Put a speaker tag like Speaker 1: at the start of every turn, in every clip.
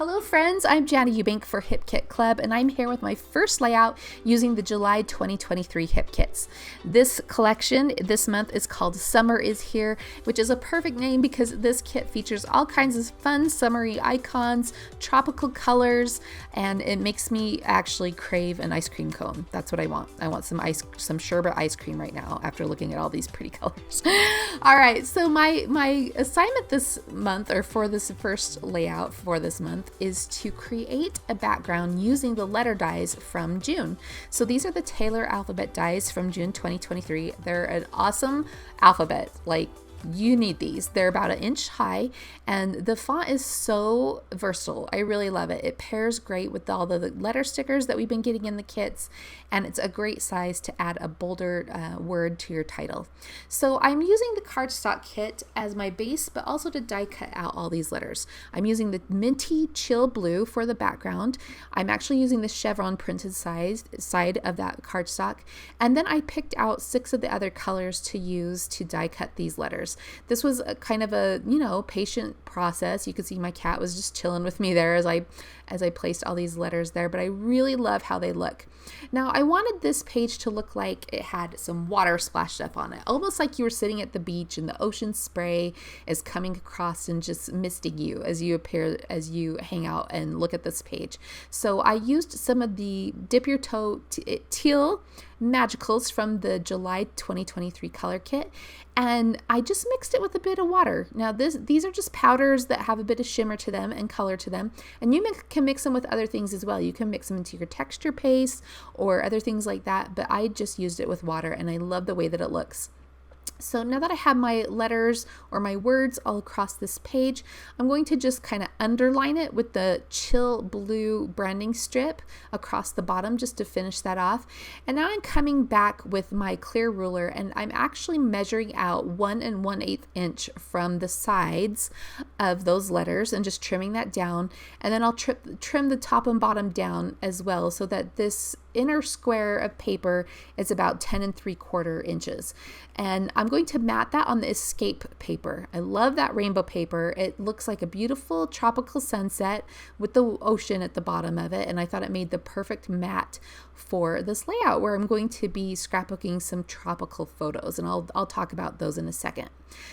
Speaker 1: Hello friends, I'm Jana Eubank for Hip Kit Club, and I'm here with my first layout using the July 2023 Hip Kits. This collection this month is called Summer is Here, which is a perfect name because this kit features all kinds of fun summery icons, tropical colors, and it makes me actually crave an ice cream cone. That's what I want. I want some sherbet ice cream right now after looking at all these pretty colors. All right, so my assignment this month, or for this first layout for this month, is to create a background using the letter dies from June. So these are the Taylor alphabet dies from June 2023. They're an awesome alphabet. Like, you need these. They're about 1 inch high, and the font is so versatile. I really love it. It pairs great with all the letter stickers that we've been getting in the kits, and it's a great size to add a bolder word to your title. So I'm using the cardstock kit as my base, but also to die cut out all these letters. I'm using the minty chill blue for the background. I'm actually using the chevron printed side of that cardstock, and then I picked out 6 of the other colors to use to die cut these letters. This was a kind of a, patient process. You could see my cat was just chilling with me there as I placed all these letters there, but I really love how they look. Now, I wanted this page to look like it had some water splashed up on it, almost like you were sitting at the beach and the ocean spray is coming across and just misting you as you hang out and look at this page. So I used some of the Dip Your Toe Teal Magicals from the July 2023 color kit, and I just mixed it with a bit of water. Now these are just powders that have a bit of shimmer to them and color to them, and you can mix them with other things as well. You can mix them into your texture paste or other things like that, but I just used it with water, and I love the way that it looks. So now that I have my letters or my words all across this page, I'm going to just kind of underline it with the chill blue branding strip across the bottom just to finish that off. And now I'm coming back with my clear ruler, and I'm actually measuring out 1 1/8 inch from the sides of those letters and just trimming that down. And then I'll trim the top and bottom down as well, so that this inner square of paper is about 10 3/4 inches. And I'm going to mat that on the Escape paper. I love that rainbow paper. It looks like a beautiful tropical sunset with the ocean at the bottom of it, and I thought it made the perfect mat for this layout where I'm going to be scrapbooking some tropical photos, and I'll talk about those in a second.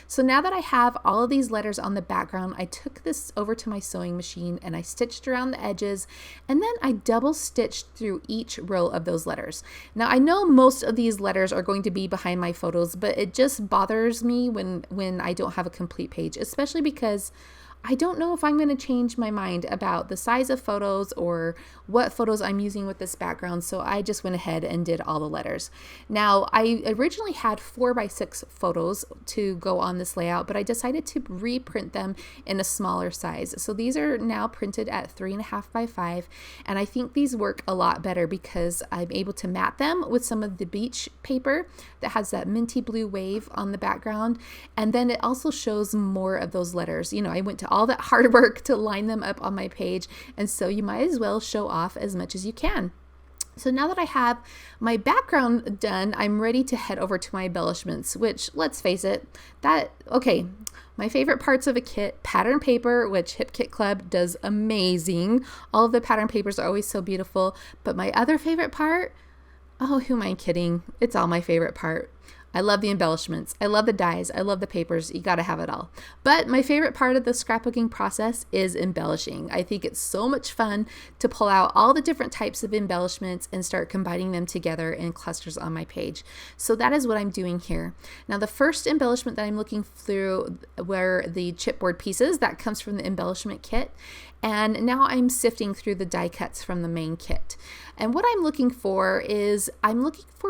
Speaker 1: So now that I have all of these letters on the background, I took this over to my sewing machine and I stitched around the edges, and then I double stitched through each row of those letters. Now, I know most of these letters are going to be behind my photos, but it just bothers me when I don't have a complete page, especially because I don't know if I'm going to change my mind about the size of photos or what photos I'm using with this background, so I just went ahead and did all the letters. Now, I originally had 4x6 photos to go on this layout, but I decided to reprint them in a smaller size. So these are now printed at 3.5x5, and I think these work a lot better because I'm able to mat them with some of the beach paper that has that minty blue wave on the background, and then it also shows more of those letters. I went to all that hard work to line them up on my page, and so you might as well show off as much as you can. So now that I have my background done, I'm ready to head over to my embellishments, which, let's face it, my favorite parts of a kit: pattern paper, which Hip Kit Club does amazing. All of the pattern papers are always so beautiful, but my other favorite part, oh, who am I kidding? It's all my favorite part. I love the embellishments. I love the dies. I love the papers. You got to have it all. But my favorite part of the scrapbooking process is embellishing. I think it's so much fun to pull out all the different types of embellishments and start combining them together in clusters on my page. So that is what I'm doing here. Now, the first embellishment that I'm looking through were the chipboard pieces. That comes from the embellishment kit. And now I'm sifting through the die cuts from the main kit. And what I'm looking for is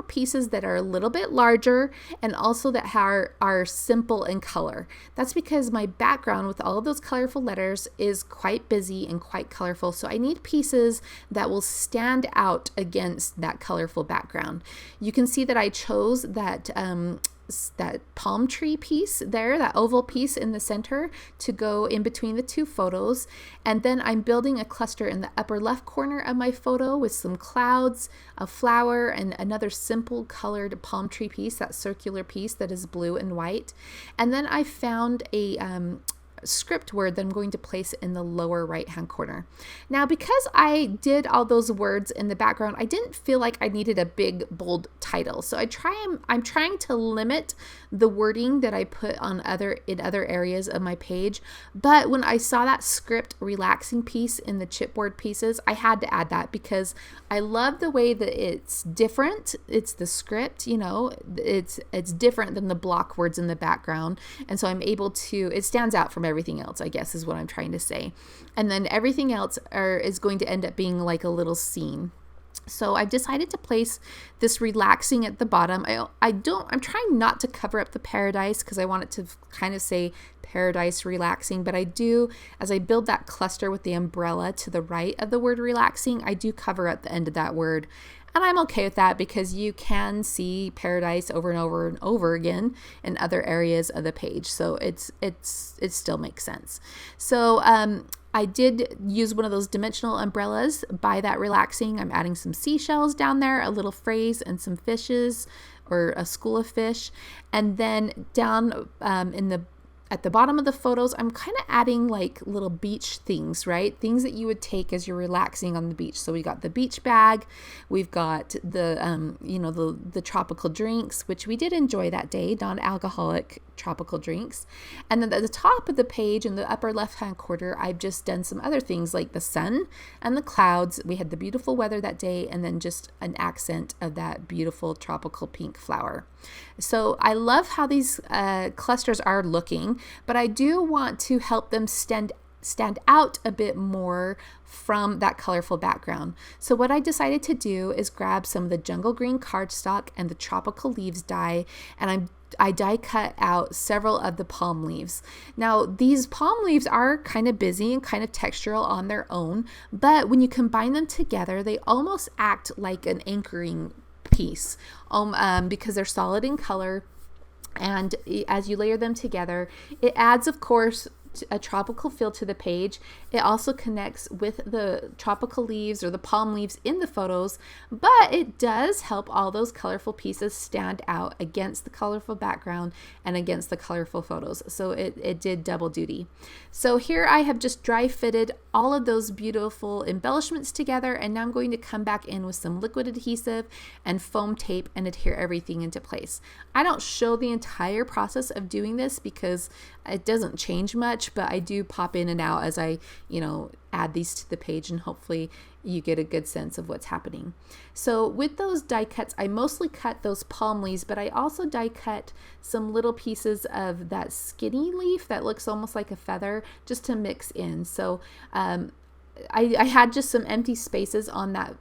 Speaker 1: pieces that are a little bit larger and also that are simple in color. That's because my background with all of those colorful letters is quite busy and quite colorful. So I need pieces that will stand out against that colorful background. You can see that I chose that palm tree piece there, that oval piece in the center, to go in between the two photos. And then I'm building a cluster in the upper left corner of my photo with some clouds, a flower, and another simple colored palm tree piece, that circular piece that is blue and white. And then I found a script word that I'm going to place in the lower right hand corner. Now, because I did all those words in the background, I didn't feel like I needed a big bold title. So I'm trying to limit the wording that I put on in other areas of my page. But when I saw that script relaxing piece in the chipboard pieces, I had to add that because I love the way that it's different. It's the script, you know, it's different than the block words in the background. And so I'm able to, it stands out from everything else, I guess is what I'm trying to say. And then everything else is going to end up being like a little scene. So I've decided to place this relaxing at the bottom. I'm trying not to cover up the paradise because I want it to kind of say paradise relaxing, but I do, as I build that cluster with the umbrella to the right of the word relaxing, I do cover up the end of that word. And I'm okay with that because you can see paradise over and over and over again in other areas of the page. So it still makes sense. So I did use one of those dimensional umbrellas by that relaxing. I'm adding some seashells down there, a little phrase, and some fishes or a school of fish. And then down at the bottom of the photos, I'm kind of adding like little beach things, right? Things that you would take as you're relaxing on the beach. So we got the beach bag, we've got the tropical drinks, which we did enjoy that day, non-alcoholic tropical drinks. And then at the top of the page in the upper left-hand corner, I've just done some other things like the sun and the clouds. We had the beautiful weather that day, and then just an accent of that beautiful tropical pink flower. So I love how these clusters are looking, but I do want to help them stand out a bit more from that colorful background. So what I decided to do is grab some of the jungle green cardstock and the tropical leaves die, and I die cut out several of the palm leaves. Now, these palm leaves are kind of busy and kind of textural on their own, but when you combine them together, they almost act like an anchoring piece because they're solid in color. And as you layer them together, it adds, of course, a tropical feel to the page. It also connects with the tropical leaves or the palm leaves in the photos, but it does help all those colorful pieces stand out against the colorful background and against the colorful photos. So it did double duty. So here I have just dry fitted all of those beautiful embellishments together, and now I'm going to come back in with some liquid adhesive and foam tape and adhere everything into place. I don't show the entire process of doing this because it doesn't change much, but I do pop in and out as I, add these to the page, and hopefully you get a good sense of what's happening. So with those die cuts, I mostly cut those palm leaves, but I also die cut some little pieces of that skinny leaf that looks almost like a feather just to mix in. So I had just some empty spaces on that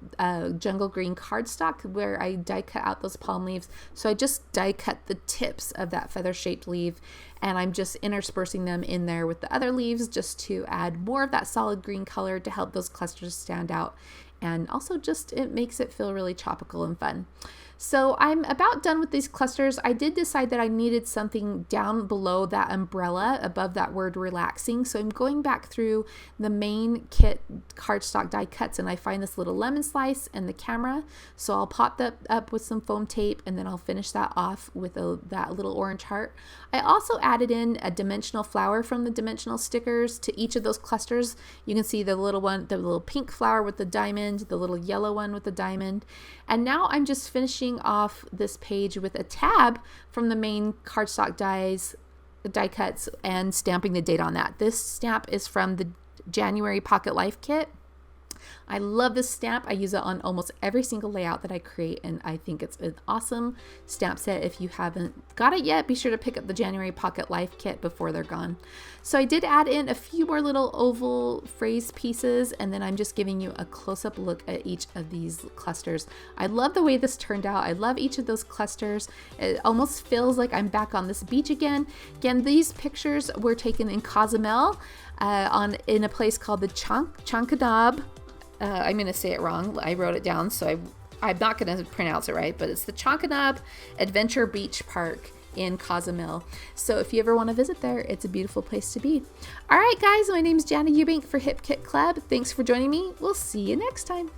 Speaker 1: jungle green cardstock where I die cut out those palm leaves. So I just die cut the tips of that feather shaped leaf, and I'm just interspersing them in there with the other leaves just to add more of that solid green color to help those clusters stand out. And also just it makes it feel really tropical and fun. So I'm about done with these clusters. I did decide that I needed something down below that umbrella above that word relaxing. So I'm going back through the main kit cardstock die cuts, and I find this little lemon slice and the camera. So I'll pop that up with some foam tape, and then I'll finish that off with that little orange heart. I also added in a dimensional flower from the dimensional stickers to each of those clusters. You can see the little one, the little pink flower with the diamond, the little yellow one with the diamond. And now I'm just finishing off this page with a tab from the main cardstock die cuts and stamping the date on that. This stamp is from the January Pocket Life Kit. I love this stamp. I use it on almost every single layout that I create, and I think it's an awesome stamp set. If you haven't got it yet, be sure to pick up the January Pocket Life Kit before they're gone. So I did add in a few more little oval phrase pieces, and then I'm just giving you a close-up look at each of these clusters. I love the way this turned out. I love each of those clusters. It almost feels like I'm back on this beach again. Again, these pictures were taken in Cozumel in a place called the Chankadab. I'm going to say it wrong. I wrote it down, so I'm not going to pronounce it right, but it's the Chankadab Adventure Beach Park in Cozumel. So if you ever want to visit there, it's a beautiful place to be. All right, guys, my name is Jana Eubank for Hip Kit Club. Thanks for joining me. We'll see you next time.